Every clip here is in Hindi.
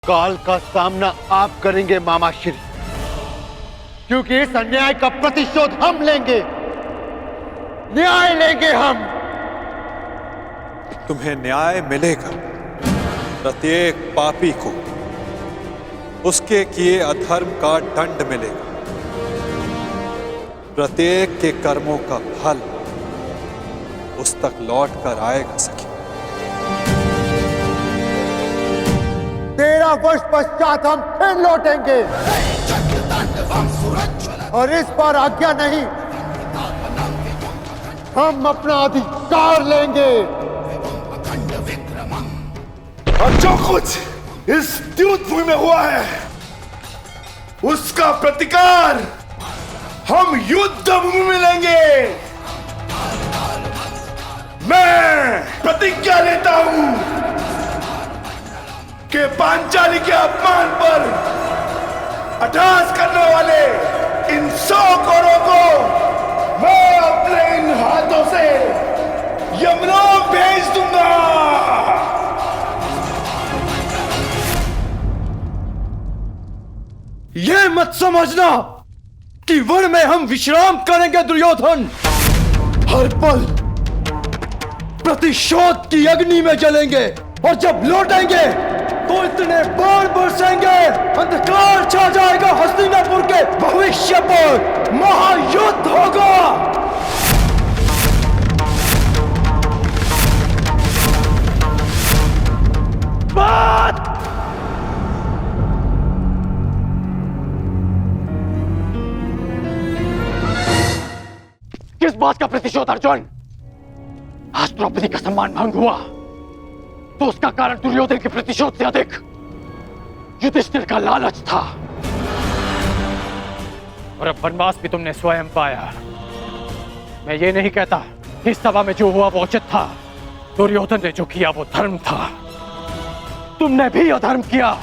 काल का सामना आप करेंगे मामा श्री, क्योंकि इस अन्याय का प्रतिशोध हम लेंगे, न्याय लेंगे हम। तुम्हें न्याय मिलेगा। प्रत्येक पापी को उसके किए अधर्म का दंड मिलेगा। प्रत्येक के कर्मों का फल उस तक लौट कर आएगा सखी। 13 वर्ष पश्चात हम फिर लौटेंगे और इस बार आज्ञा नहीं, हम अपना अधिकार लेंगे। और जो कुछ इस द्यूत भूमि में हुआ है उसका प्रतिकार हम युद्ध भूमि में लेंगे। मैं प्रतिज्ञा लेता हूं कि पांचाली के अपमान पर अट्टहास करने वाले इन 100 कौरों को मैं अपने इन हाथों से यमलोक भेज दूंगा। यह मत समझना कि वन में हम विश्राम करेंगे दुर्योधन। हर पल प्रतिशोध की अग्नि में जलेंगे और जब लौटेंगे तो इतने बाण बरसेंगे, अंधकार छा जाएगा हस्तिनापुर के भविष्य पर। महायुद्ध होगा। बात किस बात का प्रतिशोध अर्जुन? आज द्रौपदी का सम्मान भंग हुआ तो उसका कारण दुर्योधन के प्रतिशोध से अधिक युधिष्ठिर का लालच था। और अब वनवास भी तुमने स्वयं पाया। मैं ये नहीं कहता इस सभा में जो हुआ वो उचित था। दुर्योधन ने जो किया वो धर्म था। तुमने भी अधर्म किया।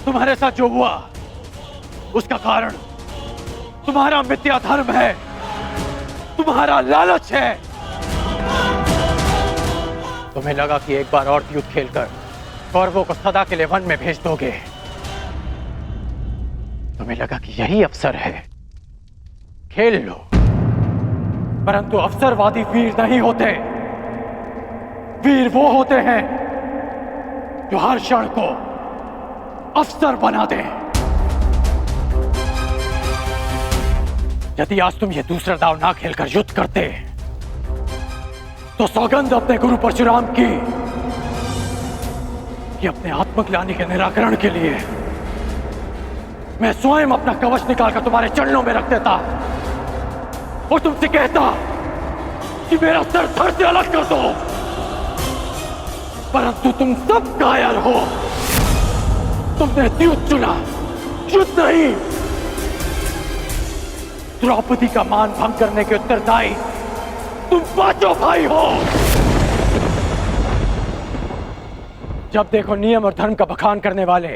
तुम्हारे साथ जो हुआ उसका कारण तुम्हारा मिथ्या धर्म है, तुम्हारा लालच है। तुम्हें लगा कि एक बार और युद्ध खेलकर कौरवों को सदा के लिए वन में भेज दोगे। तुम्हें लगा कि यही अवसर है, खेल लो। परंतु अवसरवादी वीर नहीं होते। वीर वो होते हैं जो हर क्षण को अवसर बना दें। यदि आज तुम ये दूसरा दाव ना खेलकर युद्ध करते तो सौगंध अपने गुरु परशुराम की कि अपने आत्मग्लानि के निराकरण के लिए मैं स्वयं अपना कवच निकालकर तुम्हारे चरणों में रख देता और तुमसे कहता कि मेरा सर धड़ से अलग कर दो। परंतु तुम सब कायर हो। तुमने द्यूत चुना, युद्ध नहीं। द्रौपदी का मान भंग करने के उत्तरदायी तुम पांचों भाई हो। जब देखो नियम और धर्म का बखान करने वाले।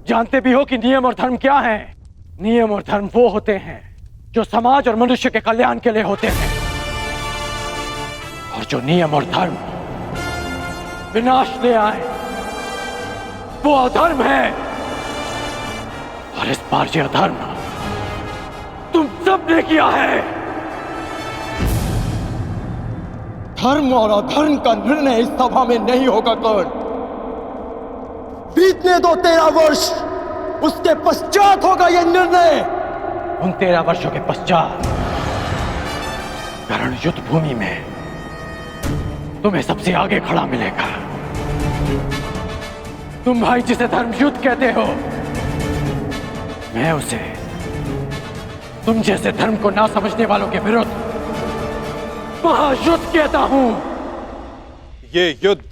जानते भी हो कि नियम और धर्म क्या है? नियम और धर्म वो होते हैं जो समाज और मनुष्य के कल्याण के लिए होते हैं, और जो नियम और धर्म विनाश ले आए वो अधर्म है। और इस बार ये अधर्म तुम सबने किया है। धर्म और अधर्म का निर्णय इस सभा में नहीं होगा कर्ण। बीतने दो 13 वर्ष, उसके पश्चात होगा यह निर्णय। उन 13 वर्षों के पश्चात कर्ण युद्ध भूमि में तुम्हें सबसे आगे खड़ा मिलेगा। तुम भाई जिसे धर्म युद्ध कहते हो, मैं उसे तुम जैसे धर्म को ना समझने वालों के विरुद्ध महायुद्ध कहता हूं। ये युद्ध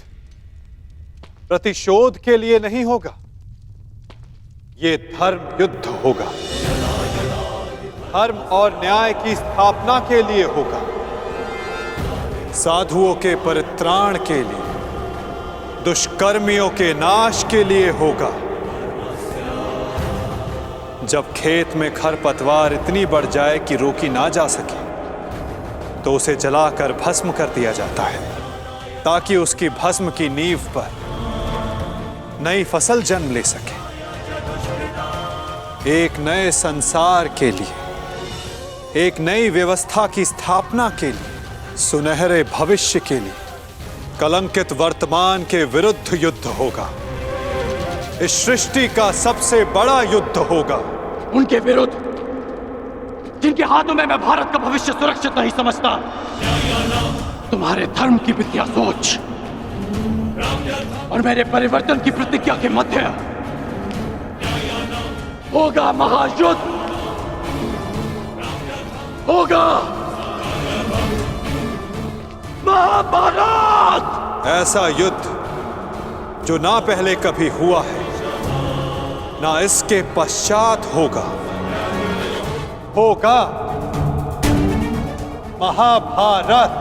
प्रतिशोध के लिए नहीं होगा, ये धर्म युद्ध होगा। धर्म और न्याय की स्थापना के लिए होगा, साधुओं के परित्राण के लिए, दुष्कर्मियों के नाश के लिए होगा। जब खेत में खरपतवार इतनी बढ़ जाए कि रोकी ना जा सके तो उसे जलाकर भस्म कर दिया जाता है, ताकि उसकी भस्म की नींव पर नई फसल जन्म ले सके, एक नए संसार के लिए, एक नई व्यवस्था की स्थापना के लिए, सुनहरे भविष्य के लिए कलंकित वर्तमान के विरुद्ध युद्ध होगा। इस सृष्टि का सबसे बड़ा युद्ध होगा। उनके विरुद्ध जिनके हाथों में मैं भारत का भविष्य सुरक्षित नहीं समझता। तुम्हारे धर्म की विद्या सोच और मेरे परिवर्तन की प्रतिज्ञा के मध्य होगा महायुद्ध, होगा महाभारत। ऐसा युद्ध जो ना पहले कभी हुआ है, ना इसके पश्चात होगा। होगा महाभारत।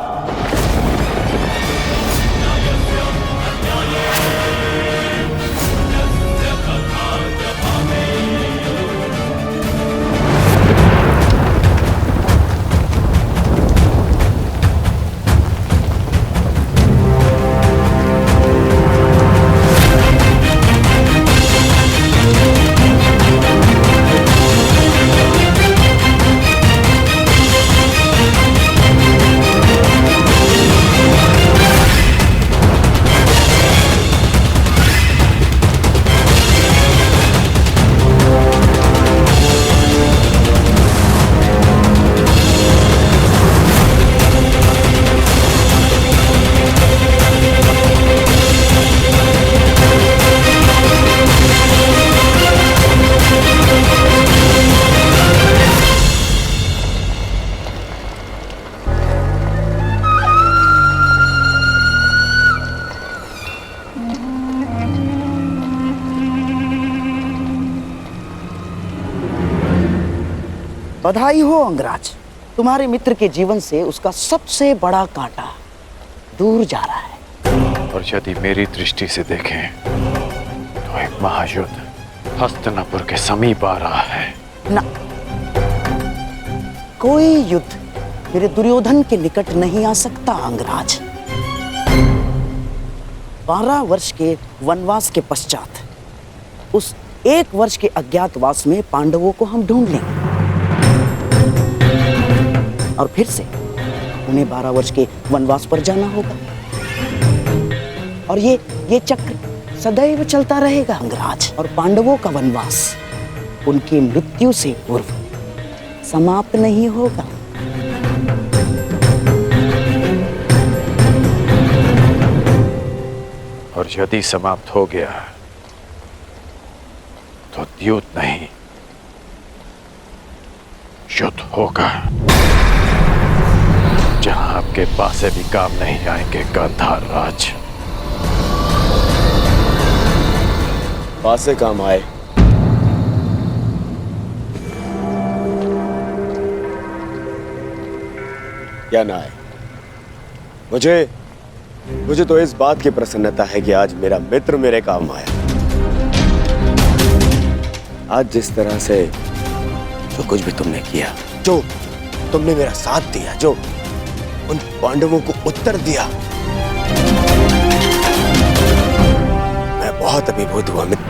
बधाई हो अंगराज, तुम्हारे मित्र के जीवन से उसका सबसे बड़ा कांटा दूर जा रहा है। और यदि मेरी दृष्टि से देखें तो एक महायुद्ध हस्तिनापुर के समीप आ रहा है। ना, कोई युद्ध मेरे दुर्योधन के निकट नहीं आ सकता अंगराज। 12 वर्ष के वनवास के पश्चात उस 1 वर्ष के अज्ञातवास में पांडवों को हम ढूंढ लेंगे और फिर से उन्हें 12 वर्ष के वनवास पर जाना होगा। और ये चक्र सदैव चलता रहेगा अंगराज। और पांडवों का वनवास उनकी मृत्यु से पूर्व समाप्त नहीं होगा। और यदि समाप्त हो गया तो द्यूत नहीं, युद्ध होगा, जहां आपके पासे भी काम नहीं आएंगे गांधार राज। पासे काम आए या ना आए, मुझे तो इस बात की प्रसन्नता है कि आज मेरा मित्र मेरे काम आया। आज जिस तरह से जो कुछ भी तुमने किया, जो तुमने मेरा साथ दिया, जो उन पांडवों को उत्तर दिया, मैं बहुत अभिभूत हुआ मित्र।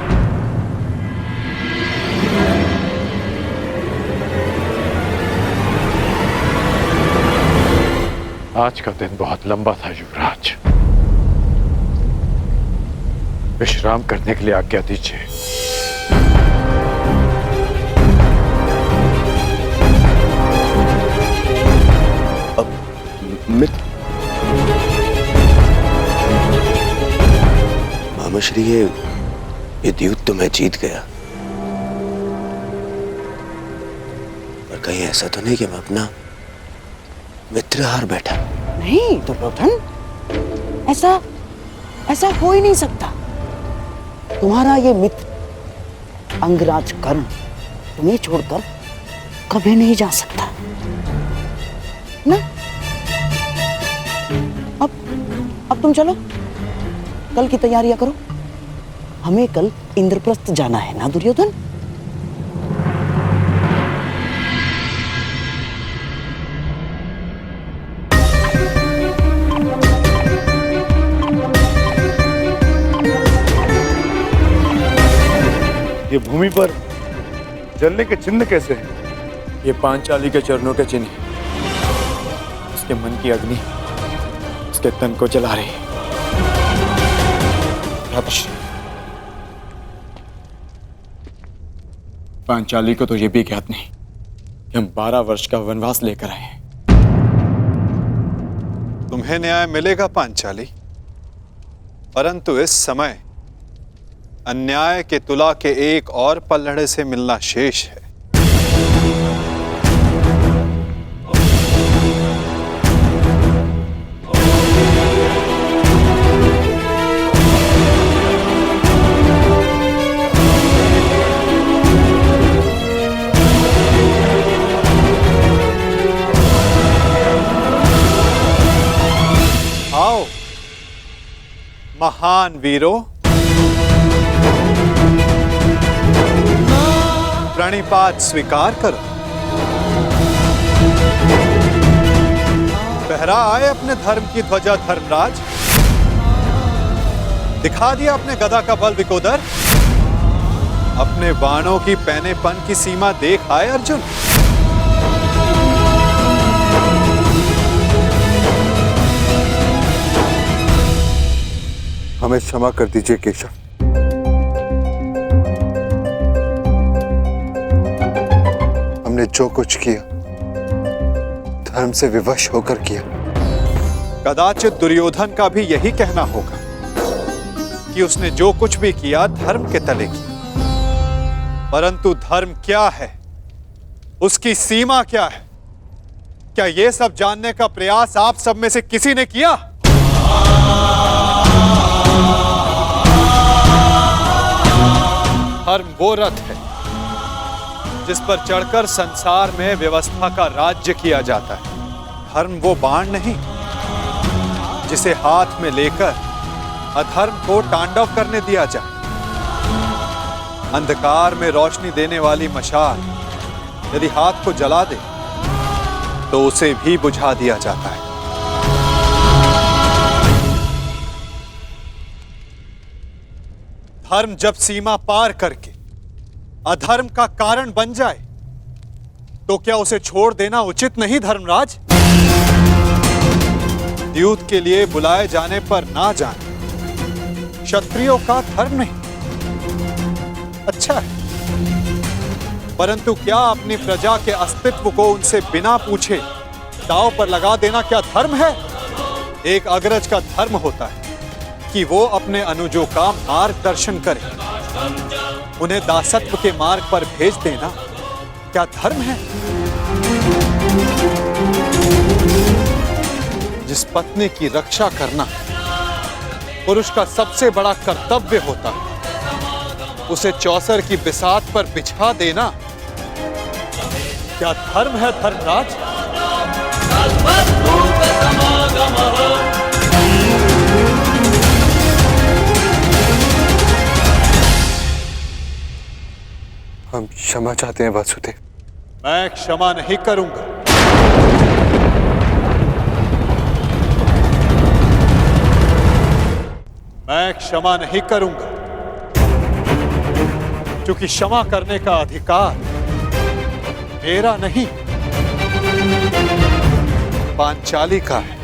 आज का दिन बहुत लंबा था युवराज, विश्राम करने के लिए आज्ञा दीजिए। मामाश्री, ये द्यूत तो मैं जीत गया, पर कहीं ऐसा तो नहीं कि मैं अपना मित्र हार बैठा? नहीं दुर्योधन, ऐसा हो ही नहीं सकता। तुम्हारा ये मित्र अंगराज कर्ण तुम्हें छोड़कर कभी नहीं जा सकता ना। अब तुम चलो, कल की तैयारियां करो। हमें कल इंद्रप्रस्थ जाना है ना दुर्योधन। ये भूमि पर जलने के चिन्ह कैसे हैं? ये पांचाली के चरणों के चिन्ह हैं। उसके मन की अग्नि उसके तन को जला रही है। भ्रातृश्री, पांचाली को तो ये भी ज्ञात नहीं कि हम 12 वर्ष का वनवास लेकर आए हैं। तुम्हें न्याय मिलेगा पांचाली, परंतु इस समय अन्याय के तुला के एक और पल्लड़े से मिलना शेष है। आओ महान वीरों, प्रणिपात स्वीकार करो। फहरा आए अपने धर्म की ध्वजा धर्मराज, दिखा दिया अपने गदा का बल विकोदर, अपने बाणों की पैनेपन की सीमा देख आए अर्जुन। हमें क्षमा कर दीजिए केशव। हमने जो कुछ किया धर्म से विवश होकर किया। कदाचित दुर्योधन का भी यही कहना होगा कि उसने जो कुछ भी किया धर्म के तले किया, परंतु धर्म क्या है, उसकी सीमा क्या है, क्या यह सब जानने का प्रयास आप सब में से किसी ने किया? धर्म वो रथ है जिस पर चढ़कर संसार में व्यवस्था का राज्य किया जाता है। धर्म वो बाण नहीं जिसे हाथ में लेकर अधर्म को तांडव करने दिया जाए। अंधकार में रोशनी देने वाली मशाल यदि हाथ को जला दे तो उसे भी बुझा दिया जाता है। धर्म जब सीमा पार करके अधर्म का कारण बन जाए तो क्या उसे छोड़ देना उचित नहीं धर्मराज? युद्ध के लिए बुलाए जाने पर ना जाना क्षत्रियों का धर्म नहीं। अच्छा है, परंतु क्या अपनी प्रजा के अस्तित्व को उनसे बिना पूछे दांव पर लगा देना क्या धर्म है? एक अग्रज का धर्म होता है कि वो अपने अनुजों का मार्गदर्शन करे, उन्हें दासत्व के मार्ग पर भेज देना क्या धर्म है? जिस पत्नी की रक्षा करना पुरुष का सबसे बड़ा कर्तव्य होता है, उसे चौसर की बिसात पर बिछा देना क्या धर्म है धर्मराज? हम क्षमा चाहते हैं वासुदेव। मैं क्षमा नहीं करूंगा। मैं क्षमा नहीं करूंगा क्योंकि क्षमा करने का अधिकार मेरा नहीं, पांचाली का है।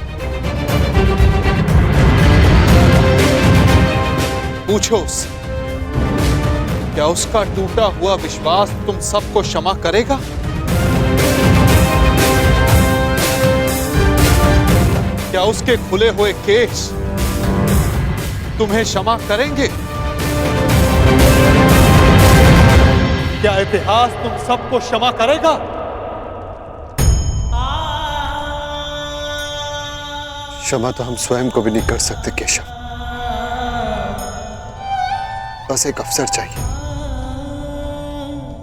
पूछो उससे, क्या उसका टूटा हुआ विश्वास तुम सबको क्षमा करेगा? क्या उसके खुले हुए केस तुम्हें क्षमा करेंगे? क्या इतिहास तुम सबको क्षमा करेगा? क्षमा तो हम स्वयं को भी नहीं कर सकते केशव। बस एक अवसर चाहिए।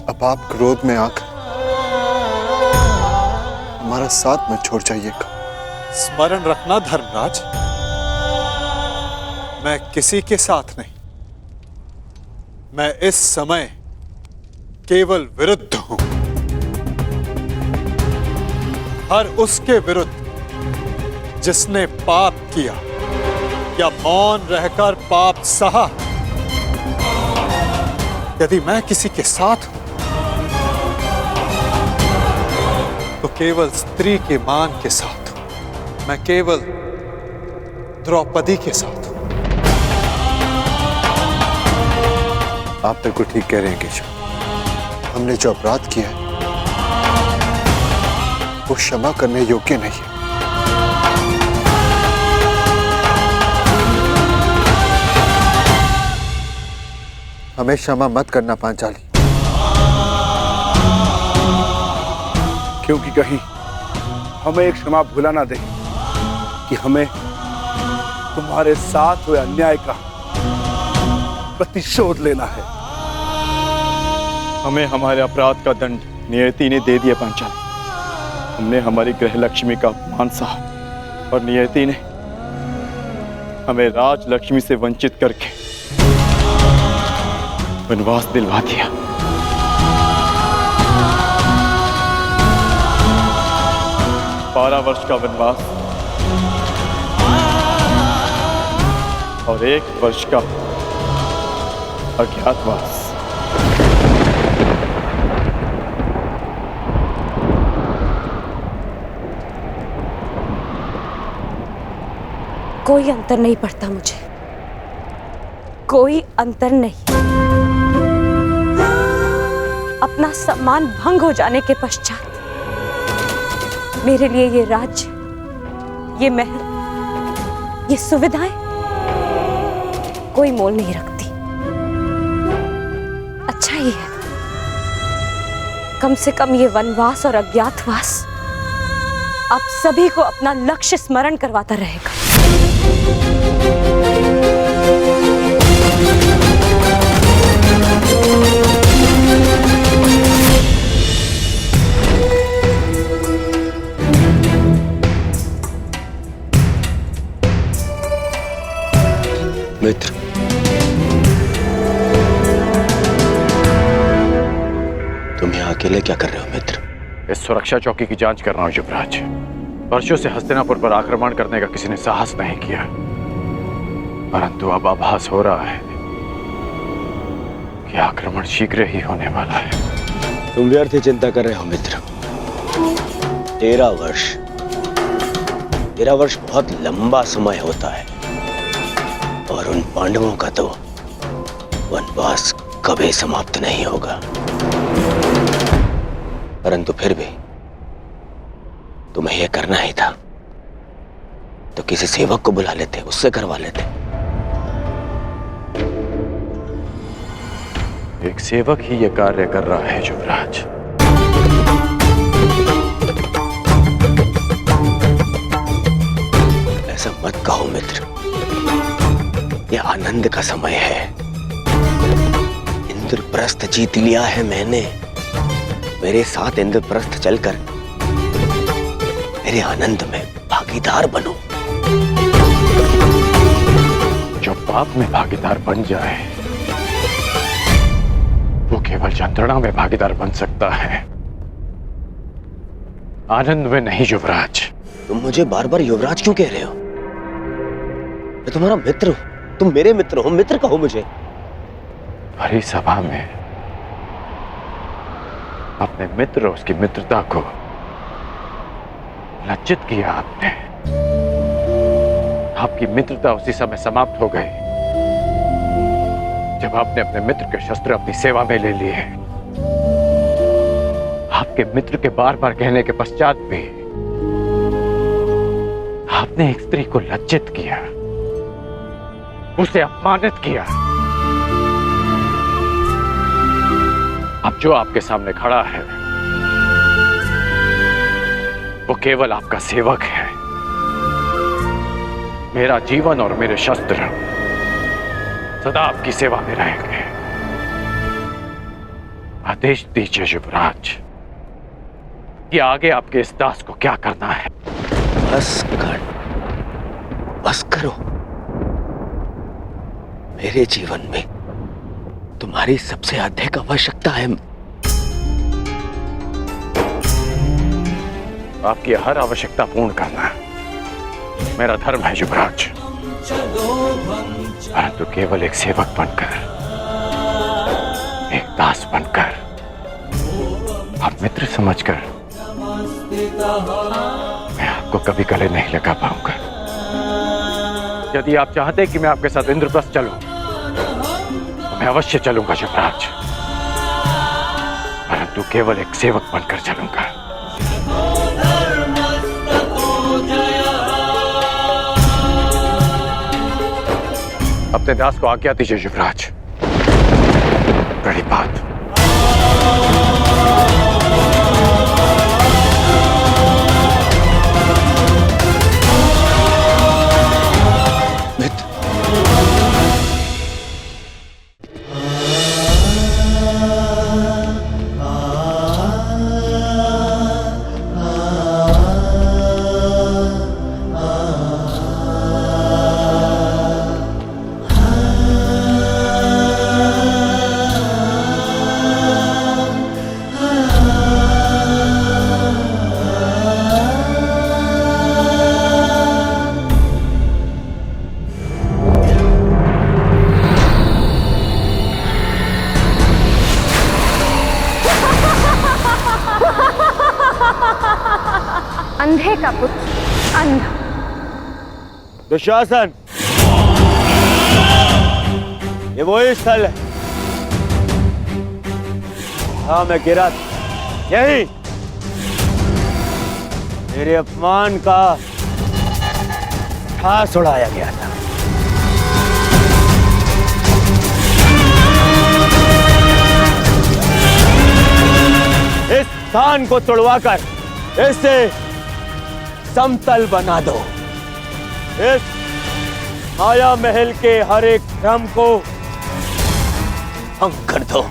अब आप क्रोध में आकर हमारा साथ मत छोड़ जाइएगा। स्मरण रखना धर्मराज, मैं किसी के साथ नहीं, मैं इस समय केवल विरुद्ध हूं, हर उसके विरुद्ध जिसने पाप किया या मौन रहकर पाप सहा। यदि मैं किसी के साथ हूं तो केवल स्त्री के मान के साथ हूं। मैं केवल द्रौपदी के साथ हूं। आप बिल्कुल ठीक कह रहे हैं केशव। हमने जो अपराध किया है वो क्षमा करने योग्य नहीं है। हमें क्षमा मत करना पांचाली, क्योंकि कहीं हमें एक क्षमा भुला ना दे कि हमें तुम्हारे साथ हुए अन्याय का प्रतिशोध लेना है। हमें हमारे अपराध का दंड नियति ने दे दिया पांचाली। हमने हमारी गृह लक्ष्मी का अपमान सहा और नियति ने हमें राज लक्ष्मी से वंचित करके वनवास दिलवा दिया। 12 वर्ष का वनवास और 1 वर्ष का अज्ञातवास। कोई अंतर नहीं पड़ता मुझे, कोई अंतर नहीं। अपना सम्मान भंग हो जाने के पश्चात मेरे लिए ये राज्य, ये महल, ये सुविधाएं कोई मोल नहीं रखती। अच्छा ही है, कम से कम ये वनवास और अज्ञातवास आप सभी को अपना लक्ष्य स्मरण करवाता रहेगा। मित्र, तुम यहाँ अकेले क्या कर रहे हो मित्र? इस सुरक्षा चौकी की जांच कर रहा हूं युवराज। वर्षों से हस्तिनापुर पर आक्रमण करने का किसी ने साहस नहीं किया, परंतु अब आभास हो रहा है कि आक्रमण शीघ्र ही होने वाला है। तुम व्यर्थ ही चिंता कर रहे हो मित्र। 13 वर्ष बहुत लंबा समय होता है और उन पांडवों का तो वनवास कभी समाप्त नहीं होगा। परंतु फिर भी तुम्हें यह करना ही था तो किसी सेवक को बुला लेते, उससे करवा लेते। एक सेवक ही यह कार्य कर रहा है युवराज। ऐसा मत कहो मित्र, यह आनंद का समय है। इंद्रप्रस्थ जीत लिया है मैंने। मेरे साथ इंद्रप्रस्थ चलकर मेरे आनंद में भागीदार बनो। जो पाप में भागीदार बन जाए वो केवल यंत्रणा में भागीदार बन सकता है, आनंद में नहीं युवराज। तुम मुझे बार बार युवराज क्यों कह रहे हो? मैं तुम्हारा मित्र हूं, तुम मेरे मित्र हो, मित्र कहो मुझे। भरी सभा में अपने मित्र और उसकी मित्रता को लज्जित किया आपने। आपकी मित्रता उसी समय समाप्त हो गई जब आपने अपने मित्र के शस्त्र अपनी सेवा में ले लिए। आपके मित्र के बार बार कहने के पश्चात भी आपने एक स्त्री को लज्जित किया, उसे अपमानित किया। अब जो आपके सामने खड़ा है वो केवल आपका सेवक है। मेरा जीवन और मेरे शस्त्र सदा आपकी सेवा में रहेंगे। आदेश दीजिए युवराज कि आगे आपके इस दास को क्या करना है। बस करो। मेरे जीवन में तुम्हारी सबसे अधिक आवश्यकता है। आपकी हर आवश्यकता पूर्ण करना मेरा धर्म है युवराज, परंतु केवल एक सेवक बनकर, दास बनकर, आप मित्र समझकर मैं आपको कभी गले नहीं लगा पाऊंगा। यदि आप चाहते कि मैं आपके साथ इंद्रप्रस्थ चलूं, तो मैं अवश्य चलूंगा युवराज, परंतु केवल एक सेवक बनकर चलूंगा। अपने दास को आज्ञा दीजिए युवराज। बड़ी बात। अंधे का पुत्र अंधा। दुशासन, ये वही स्थल है हाँ मैं गिरा था। यही मेरे अपमान का ठास उड़ाया गया था। इस स्थान को तोड़वाकर इसे समतल बना दो। इस माया महल के हर एक भ्रम को भंग कर दो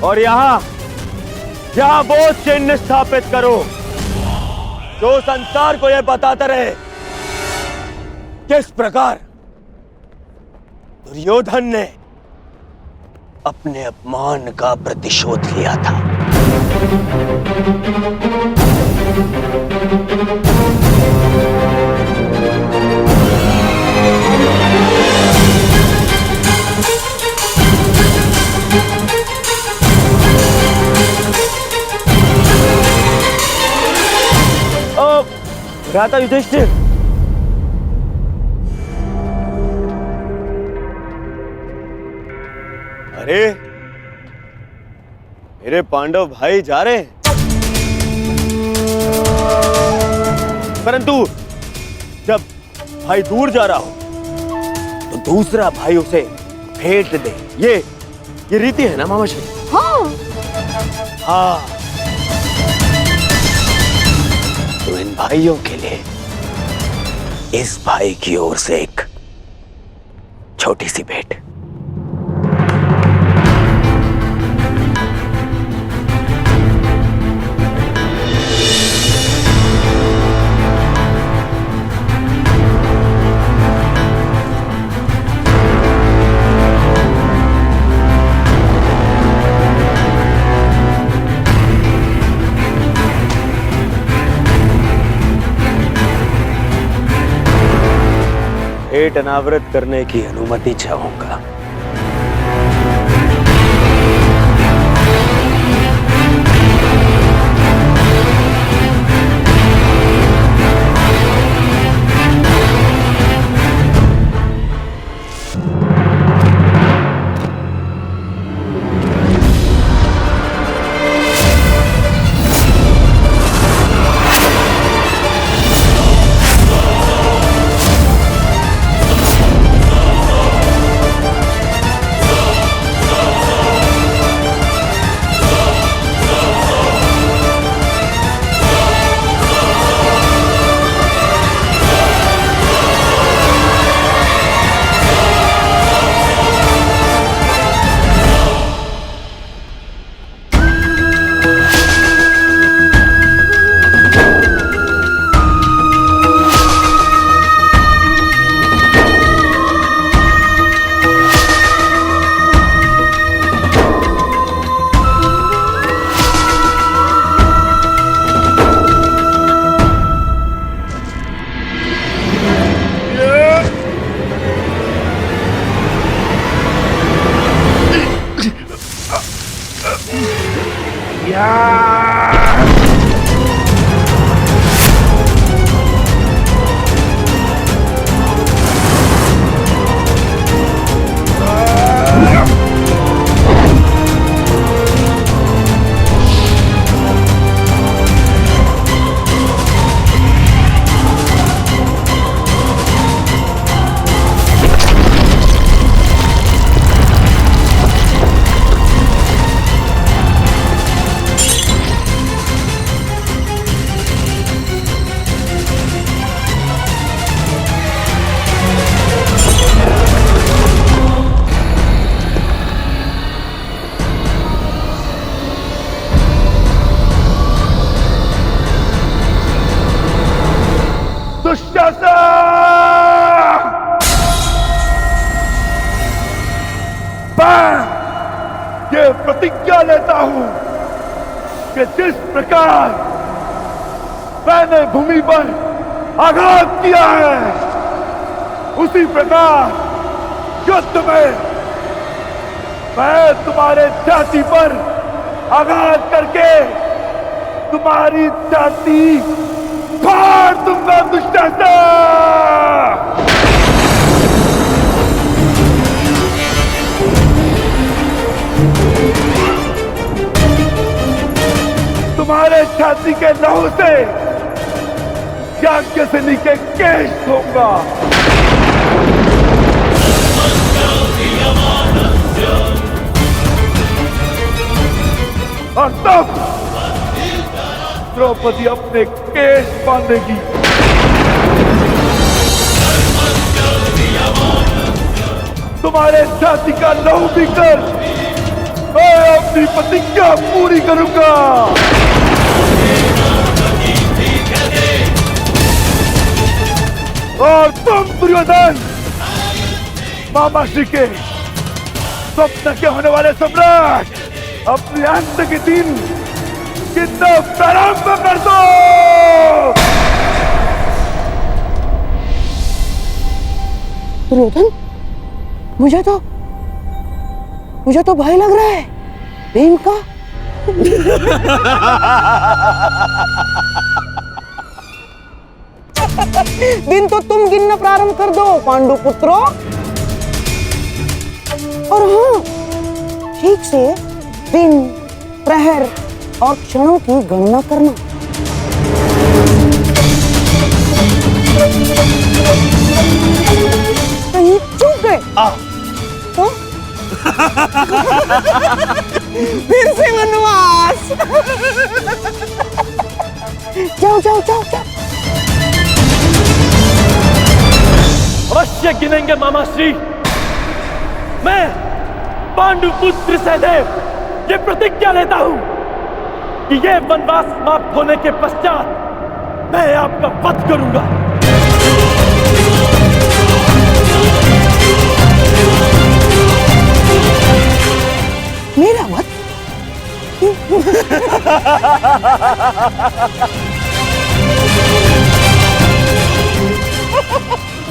और यहाँ वो चिन्ह स्थापित करो जो संसार को यह बताता रहे किस प्रकार दुर्योधन ने अपने अपमान का प्रतिशोध लिया था। भ्राता युधिष्ठिर, अरे मेरे पांडव भाई जा रहे हैं, परंतु जब भाई दूर जा रहा हो तो दूसरा भाई उसे भेंट दे। ये रीति है ना मामाश्री? हाँ। तो इन भाइयों के लिए इस भाई की ओर से एक छोटी सी भेंट। भेंट अनावृत करने की अनुमति चाहूंगा। ये प्रतिज्ञा लेता हूं कि जिस प्रकार मैंने भूमि पर आघात किया है, उसी प्रकार युद्ध में मैं तुम्हारे छाती पर आघात करके तुम्हारी छाती फाड़ दूंगा दुष्टासा। तुम्हारे छाती के लहू से याज्ञसेनी के केश धोऊंगा। और तब द्रौपदी अपने केश बांधेगी। तुम्हारे छाती का लहू पीकर मैं अपनी प्रतिज्ञा पूरी करूंगा। और तुम दुर्योधन, मामाश्री के स्वप्न के होने वाले सम्राट, अपने अंत के दिन कितना प्रारंभ कर दो। दुर्योधन, मुझे तो भय लग रहा है भीम का। दिन तो तुम गिनना प्रारंभ कर दो पांडु पुत्रों। और हाँ, ठीक से दिन, प्रहर और क्षणों की गणना करना। कहीं चूक गए तो फिर से वनवास। जाओ। अवश्य गिनेंगे मामाश्री। मैं पांडुपुत्र सहदेव ये प्रतिज्ञा लेता हूं कि ये वनवास समाप्त होने के पश्चात मैं आपका वध करूंगा। मेरा वध?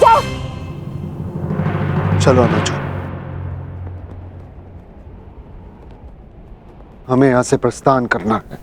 जाओ। चलो अनुज, हमें यहां से प्रस्थान करना है।